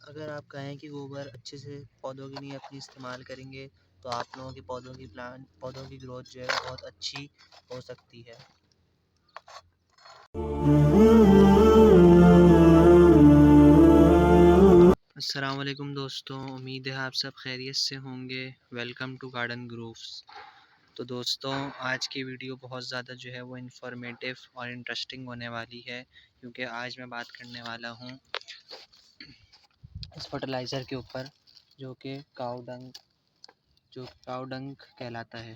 अगर आप कहें कि गोबर अच्छे से पौधों के लिए अपनी इस्तेमाल करेंगे तो आप लोगों के पौधों की ग्रोथ जो है बहुत अच्छी हो सकती है। अस्सलाम वालेकुम दोस्तों, उम्मीद है आप सब खैरियत से होंगे। Welcome to Garden Grooves. तो दोस्तों, आज की वीडियो बहुत ज़्यादा जो है वो इन्फॉर्मेटिव और इंटरेस्टिंग होने वाली है, क्योंकि आज मैं बात करने वाला हूँ इस फर्टिलाइज़र के ऊपर जो कि काऊ डंग कहलाता है।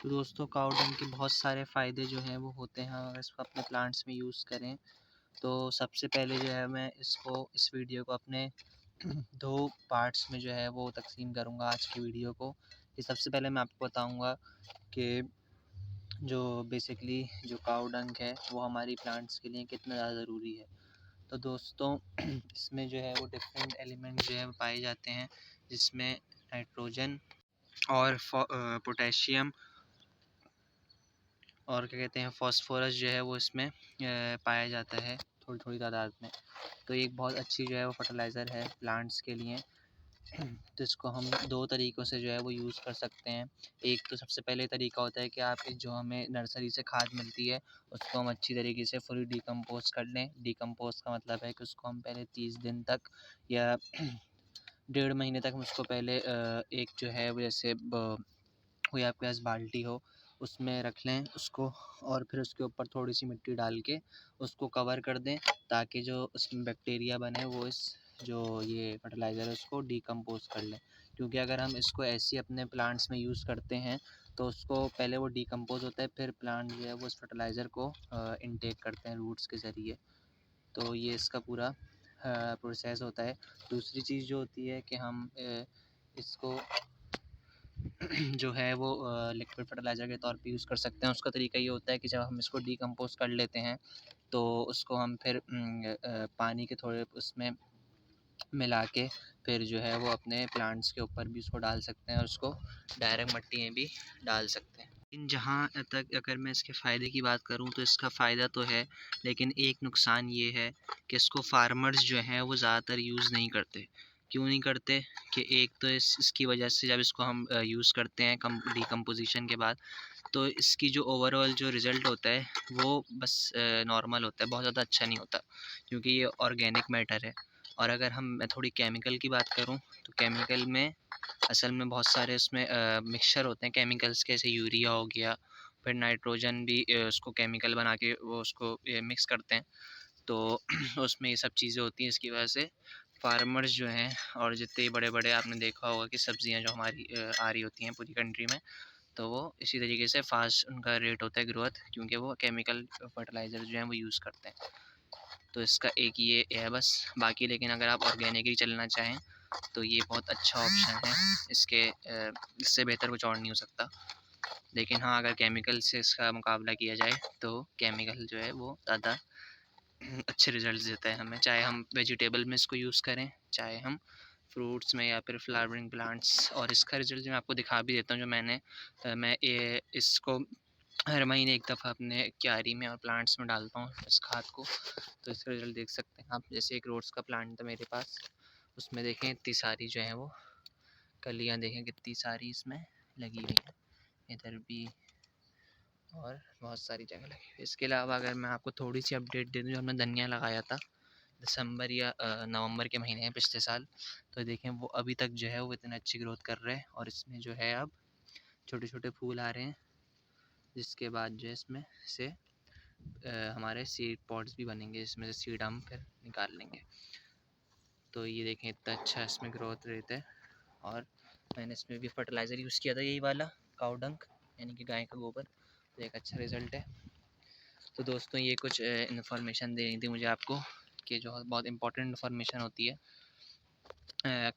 तो दोस्तों, काऊ डंग के बहुत सारे फ़ायदे जो हैं वो होते हैं अगर इसको अपने प्लांट्स में यूज़ करें। तो सबसे पहले जो है मैं इस वीडियो को अपने 2 पार्ट्स में जो है वो तक़सीम करूँगा आज की वीडियो को। कि सबसे पहले मैं आपको बताऊँगा कि जो बेसिकली जो काऊ डंग है वो हमारी प्लांट्स के लिए कितना ज़्यादा ज़रूरी है। तो दोस्तों, इसमें जो है वो डिफरेंट एलिमेंट जो है पाए जाते हैं, जिसमें नाइट्रोजन और पोटेशियम और क्या कहते हैं फ़ॉस्फ़ोरस जो है वो इसमें पाया जाता है थोड़ी तादाद में। तो एक बहुत अच्छी जो है वो फर्टिलाइज़र है प्लांट्स के लिए। तो इसको हम 2 तरीक़ों से जो है वो यूज़ कर सकते हैं। एक तो सबसे पहले तरीका होता है कि आप जो हमें नर्सरी से खाद मिलती है उसको हम अच्छी तरीके से फुली डिकम्पोज़ कर लें। डिकम्पोज़ का मतलब है कि उसको हम पहले 30 दिन तक या 1.5 महीने तक हम उसको पहले एक जो है वो जैसे कोई आपके पास बाल्टी हो उसमें रख लें उसको, और फिर उसके ऊपर थोड़ी सी मिट्टी डाल के उसको कवर कर दें, ताकि जो उसमें बैक्टीरिया बने वो इस जो ये फर्टिलाइज़र है उसको डिकम्पोज़ कर लें। क्योंकि अगर हम इसको ऐसे ही अपने प्लांट्स में यूज़ करते हैं तो उसको पहले वो डिकम्पोज़ होता है, फिर प्लांट जो है वो उस फर्टिलाइज़र को इनटेक करते हैं रूट्स के ज़रिए। तो ये इसका पूरा प्रोसेस होता है। दूसरी चीज़ जो होती है कि हम इसको जो है वो लिक्विड फर्टिलाइज़र के तौर पे यूज़ कर सकते हैं। उसका तरीका ये होता है कि जब हम इसको डिकम्पोज़ कर लेते हैं तो उसको हम फिर पानी के थोड़े उसमें मिला के फिर जो है वो अपने प्लांट्स के ऊपर भी उसको डाल सकते हैं और उसको डायरेक्ट मिट्टी में भी डाल सकते हैं। लेकिन जहाँ तक अगर मैं इसके फ़ायदे की बात करूँ तो इसका फ़ायदा तो है, लेकिन एक नुकसान ये है कि इसको फार्मर्स जो हैं वो ज़्यादातर यूज़ नहीं करते। क्यों नहीं करते? कि एक तो इसकी वजह से जब इसको हम यूज़ करते हैं डिकम्पोज़िशन के बाद, तो इसकी जो ओवरऑल जो रिज़ल्ट होता है वो बस नॉर्मल होता है, बहुत ज़्यादा अच्छा नहीं होता, क्योंकि ये ऑर्गेनिक मैटर है। और अगर मैं थोड़ी केमिकल की बात करूँ तो केमिकल में असल में बहुत सारे उसमें मिक्सचर होते हैं केमिकल्स के, जैसे यूरिया हो गया, फिर नाइट्रोजन भी उसको केमिकल बना के वो उसको मिक्स करते हैं। तो उसमें ये सब चीज़ें होती हैं, इसकी वजह से फार्मर्स जो हैं और जितने बड़े-बड़े आपने देखा होगा कि सब्जियां जो हमारी आ रही होती हैं पूरी कंट्री में, तो वो इसी तरीके से फास्ट उनका रेट होता है ग्रोथ, क्योंकि वो केमिकल फर्टिलाइज़र जो हैं वो यूज़ करते हैं। तो इसका एक ये है बस। बाकी लेकिन अगर आप ऑर्गेनिकली चलना चाहें तो ये बहुत अच्छा ऑप्शन है। इससे बेहतर कुछ और नहीं हो सकता। लेकिन हाँ, अगर केमिकल से इसका मुकाबला किया जाए तो केमिकल जो है वो ज़्यादा अच्छे रिज़ल्ट्स देता है हमें, चाहे हम वेजिटेबल में इसको यूज़ करें, चाहे हम फ्रूट्स में या फिर फ्लावरिंग प्लांट्स। और इसका रिज़ल्ट जो मैं आपको दिखा भी देता हूँ, जो मैं ये इसको हर महीने एक दफ़ा अपने क्यारी में और प्लांट्स में डालता हूँ इस खाद को। तो इसका रिज़ल्ट देख सकते हैं आप। जैसे एक रोज़ का प्लांट था मेरे पास, उसमें देखें इतनी सारी जो है वो कलियाँ देखें कितनी सारी इसमें लगी हुई हैं, इधर भी और बहुत सारी जगह लगी हुई है। इसके अलावा अगर मैं आपको थोड़ी सी अपडेट दे दूँ, जो हमने धनिया लगाया था दिसंबर या नवंबर के महीने में पिछले साल, तो देखें वो अभी तक जो है वो इतनी अच्छी ग्रोथ कर रहे हैं और इसमें जो है अब छोटे-छोटे फूल आ रहे हैं, जिसके बाद जो है इसमें से हमारे सीड पॉट्स भी बनेंगे, जिसमें से सीड हम फिर निकाल लेंगे। तो ये देखें इतना अच्छा इसमें ग्रोथ रेट है। और मैंने इसमें भी फर्टिलाइज़र यूज़ किया था, यही वाला काऊ डंग यानी कि गाय का गोबर। तो एक अच्छा रिज़ल्ट है। तो दोस्तों, ये कुछ इन्फॉर्मेशन देनी थी मुझे आपको, कि जो बहुत इंपॉर्टेंट इन्फॉर्मेशन होती है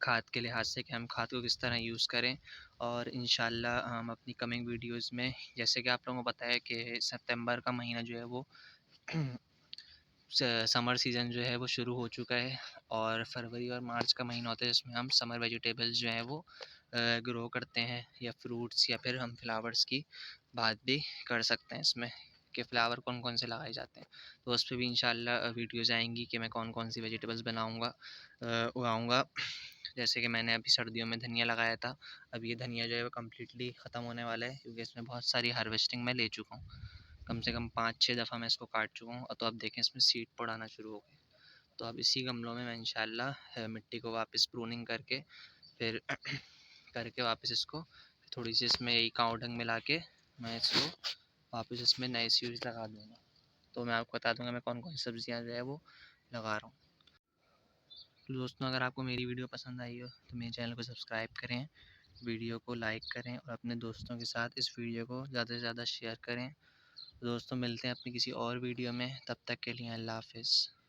खाद के लिहाज से, कि हम खाद को किस तरह यूज़ करें। और इंशाल्लाह हम अपनी कमिंग वीडियोस में, जैसे कि आप लोगों को पता है कि सितंबर का महीना जो है वो समर सीज़न जो है वो शुरू हो चुका है, और फरवरी और मार्च का महीना होता है जिसमें हम समर वेजिटेबल्स जो हैं वो ग्रो करते हैं, या फ्रूट्स या फिर हम फ्लावर्स की बात भी कर सकते हैं इसमें। के फ्लावर कौन कौन से लगाए जाते हैं। तो उस पर भी इंशाल्लाह वीडियोज़ आएंगी कि मैं कौन कौन सी वेजिटेबल्स बनाऊँगा, उगाऊँगा। जैसे कि मैंने अभी सर्दियों में धनिया लगाया था, अब ये धनिया जो है वो कम्प्लीटली ख़त्म होने वाला है, क्योंकि इसमें बहुत सारी हार्वेस्टिंग मैं ले चुका हूँ। कम से कम 5-6 दफ़ा मैं इसको काट चुका हूँ, और तो अब देखें इसमें सीड पड़ाना शुरू हो गए। तो अब इसी गमलों में मैं इंशाल्लाह मिट्टी को वापस प्रूनिंग करके फिर करके वापस इसको थोड़ी सी इसमें यही काव डंग मिला के मैं इसको वापस इसमें नए सीड्स लगा दूँगा। तो मैं आपको बता दूँगा मैं कौन कौन सी सब्ज़ियाँ जो है वो लगा रहा हूँ। तो दोस्तों, अगर आपको मेरी वीडियो पसंद आई हो तो मेरे चैनल को सब्सक्राइब करें, वीडियो को लाइक करें और अपने दोस्तों के साथ इस वीडियो को ज़्यादा से ज़्यादा शेयर करें। तो दोस्तों, मिलते हैं अपनी किसी और वीडियो में, तब तक के लिए अल्लाह हाफ़िज़।